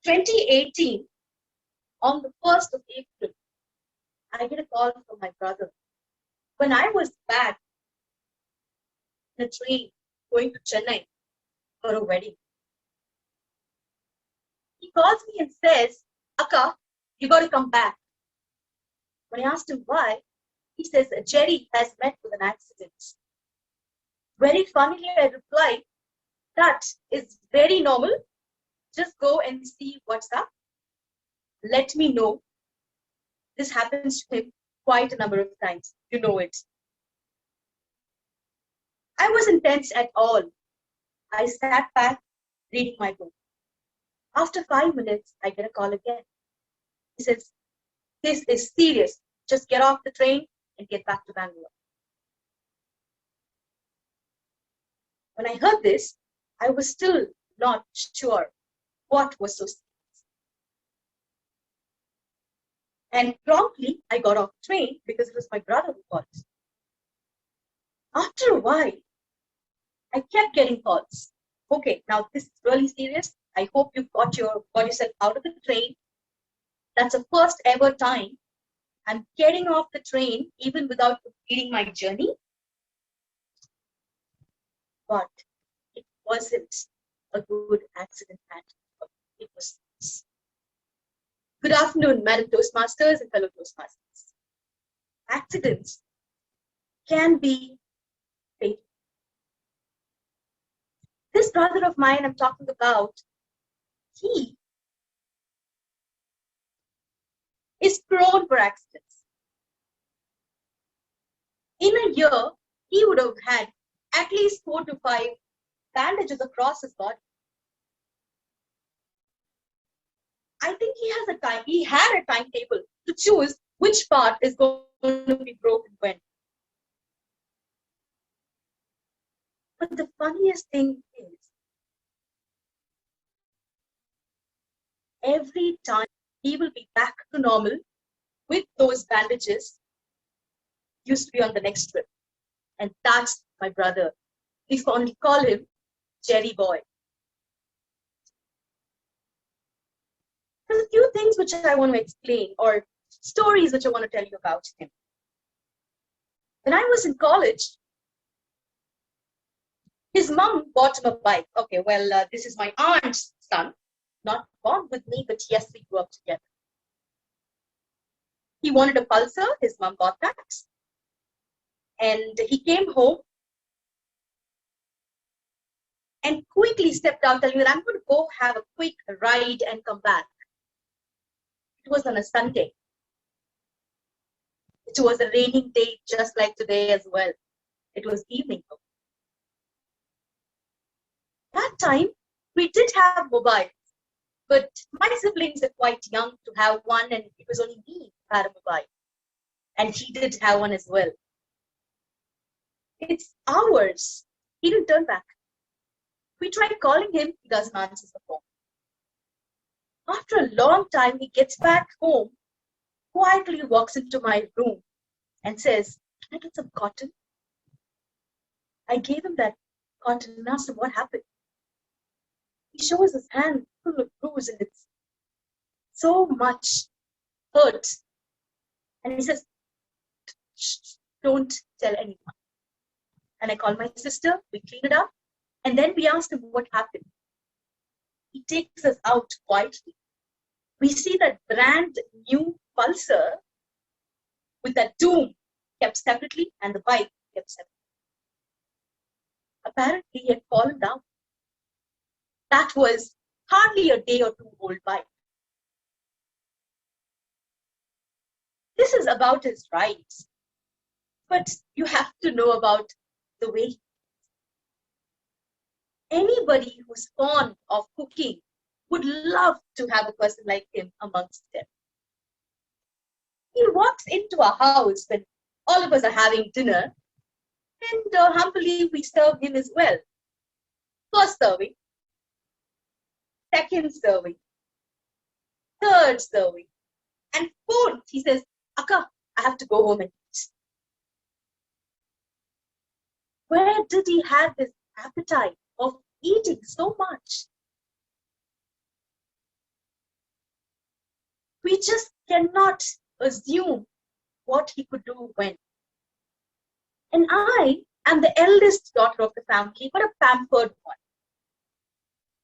2018, on the 1st of April, I get a call from my brother. When I was back in a train going to Chennai for a wedding, he calls me and says, Akka, you got to come back. When I asked him why, he says, Jerry has met with an accident. Very funnily, I replied, that is very normal. Just go and see what's up. Let me know. This happens to him quite a number of times. You know it. I wasn't tense at all. I sat back reading my book. After 5 minutes, I get a call again. He says, this is serious. Just get off the train and get back to Bangalore. When I heard this, I was still not sure what was so serious. And promptly, I got off the train because it was my brother who called. After a while, I kept getting calls. Okay, now this is really serious. I hope you got yourself out of the train. That's the first ever time I'm getting off the train even without completing my journey. But it wasn't a good accident at all. It was. Good afternoon, Madam Toastmasters and fellow Toastmasters. Accidents can be fatal. This brother of mine I'm talking about, he is prone for accidents. In a year, he would have had at least 4 to 5 bandages across his body. I think he had a timetable to choose which part is going to be broken when. But the funniest thing is, every time he will be back to normal with those bandages, used to be on the next trip. And that's my brother. We fondly call him Jerry Boy. There's a few things which I want to explain, or stories which I want to tell you about him. When I was in college, his mom bought him a bike. Okay, well, this is my aunt's son, not born with me, but yes, we grew up together. He wanted a Pulsar. His mom bought that. And he came home and quickly stepped out, telling me that I'm going to go have a quick ride and come back. It was on a Sunday. It was a raining day, just like today as well. It was evening. That time, we did have mobiles, but my siblings are quite young to have one, and it was only me who had a mobile. And he did have one as well. It's hours. He didn't turn back. We tried calling him, he doesn't answer the phone. After a long time, he gets back home, quietly walks into my room and says, "Can I get some cotton?" I gave him that cotton and asked him what happened. He shows his hand full of bruise and it's so much hurt. And he says, "Shh, don't tell anyone." And I call my sister, we clean it up, and then we asked him what happened. He takes us out quietly. We see that brand new Pulsar with that doom kept separately and the bike kept separately. Apparently, he had fallen down. That was hardly a day or two old bike. This is about his rides. But you have to know about the way. Anybody who's fond of cooking would love to have a person like him amongst them. He walks into a house when all of us are having dinner, and humbly we serve him as well. First serving, second serving, third serving, and fourth, he says, "Akka, I have to go home and eat." Where did he have this appetite of eating so much? We just cannot assume what he could do when. And I am the eldest daughter of the family, but a pampered one.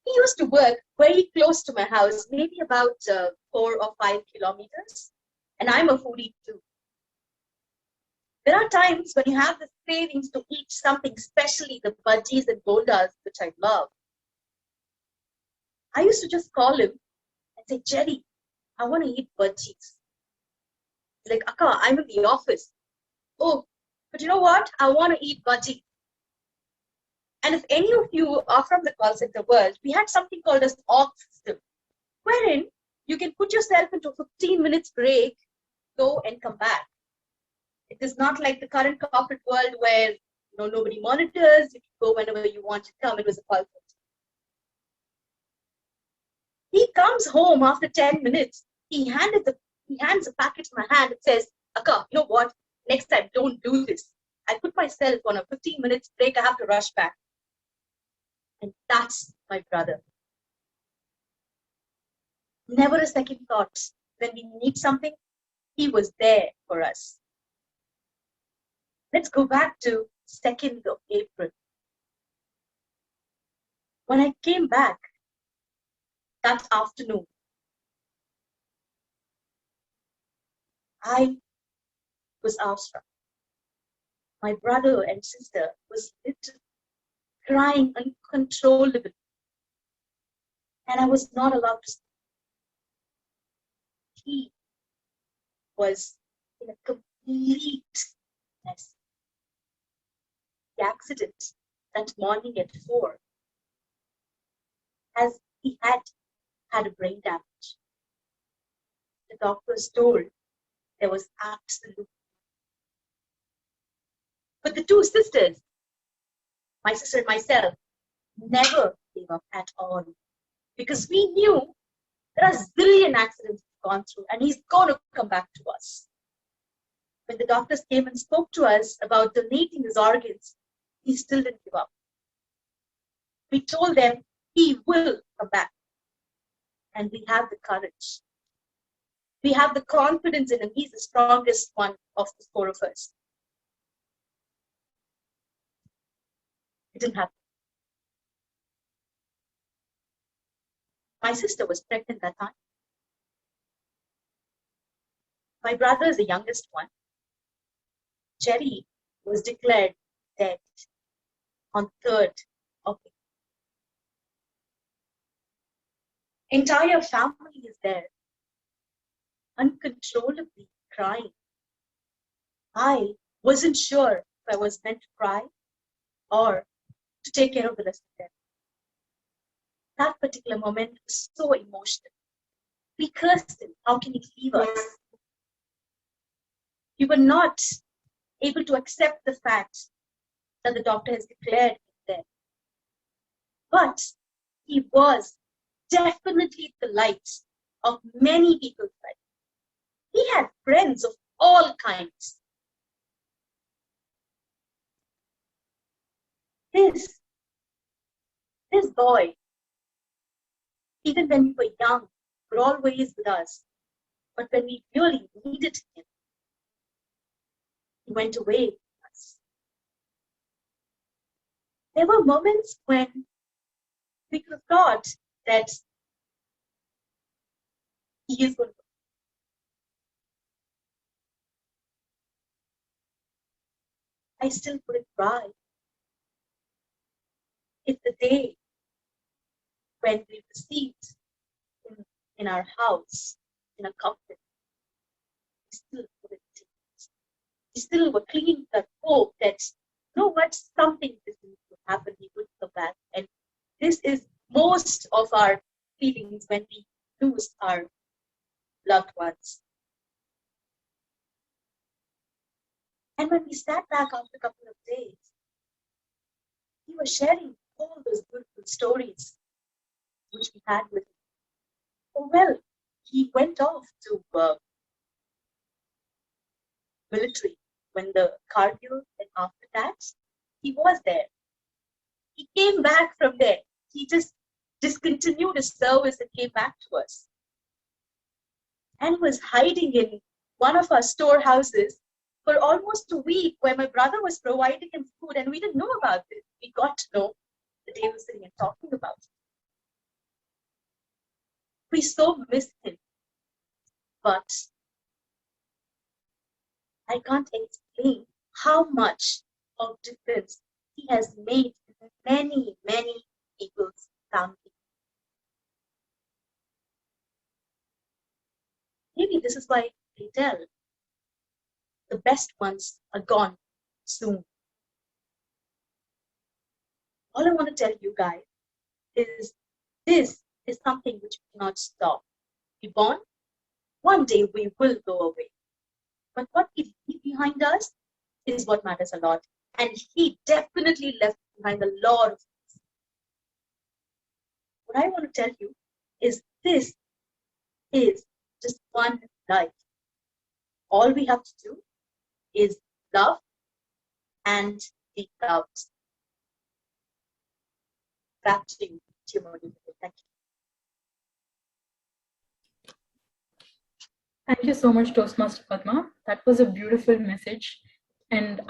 He used to work very close to my house, maybe about 4 or 5 kilometers. And I'm a foodie too. There are times when you have the cravings to eat something, especially the bhajis and bondas, which I love. I used to just call him and say, Jerry, I want to eat bhajis. He's like, Akka, I'm in the office. Oh, but you know what? I want to eat bhaji. And if any of you are from the call center world, we had something called as OFF system, wherein you can put yourself into a 15 minutes break, go and come back. It is not like the current corporate world where nobody monitors, you can go whenever you want to come. It was a call center. He comes home after 10 minutes. He hands a packet in my hand and says, Akka, you know what? Next time, don't do this. I put myself on a 15 minutes break. I have to rush back. And that's my brother. Never a second thought. When we need something, he was there for us. Let's go back to 2nd of April. When I came back that afternoon, I was awestruck. My brother and sister was literally crying uncontrollably. And I was not allowed to speak. He was in a complete mess. The accident that morning at 4, as he had a brain damage. The doctors told there was absolute. But the two sisters, my sister and myself, never gave up at all. Because we knew there are a zillion accidents we've gone through and he's going to come back to us. When the doctors came and spoke to us about donating his organs, he still didn't give up. We told them he will come back. And we have the courage. We have the confidence in him. He's the strongest one of the 4 of us. It didn't happen. My sister was pregnant that time. My brother is the youngest one. Jerry was declared dead on 3rd of April. Entire family is there, uncontrollably crying. I wasn't sure if I was meant to cry or to take care of the rest of them. That particular moment was so emotional. We cursed him. How can he leave us? We were not able to accept the fact that the doctor has declared him dead. But he was definitely the light of many people's lives. He had friends of all kinds. This boy, even when we were young, were always with us. But when we really needed him, he went away from us. There were moments when we could have thought that he is going to. I still couldn't cry. It's the day when we received in our house, in a coffin. We still couldn't take it. We still were clinging to that hope that, what, something different would happen, he would come back. And this is most of our feelings when we lose our loved ones. And when we sat back after a couple of days, he was sharing all those beautiful stories which we had with him. Oh, well, he went off to military when the Cargill, and after that, he was there. He came back from there. He just discontinued his service and came back to us. and he was hiding in one of our storehouses for almost a week, where my brother was providing him food, and we didn't know about it. We got to know the day we were sitting and talking about it. We so missed him, but I can't explain how much of difference he has made in many, many people's family. Maybe this is why they tell the best ones are gone soon. All I want to tell you guys is this is something which we cannot stop. We're born, one day we will go away. But what we leave behind us is what matters a lot. And he definitely left behind a lot of things. What I want to tell you is this is just one life. All we have to do is love and be loved. Back to you, Timothy. Thank you. Thank you so much, Toastmaster Padma. That was a beautiful message. And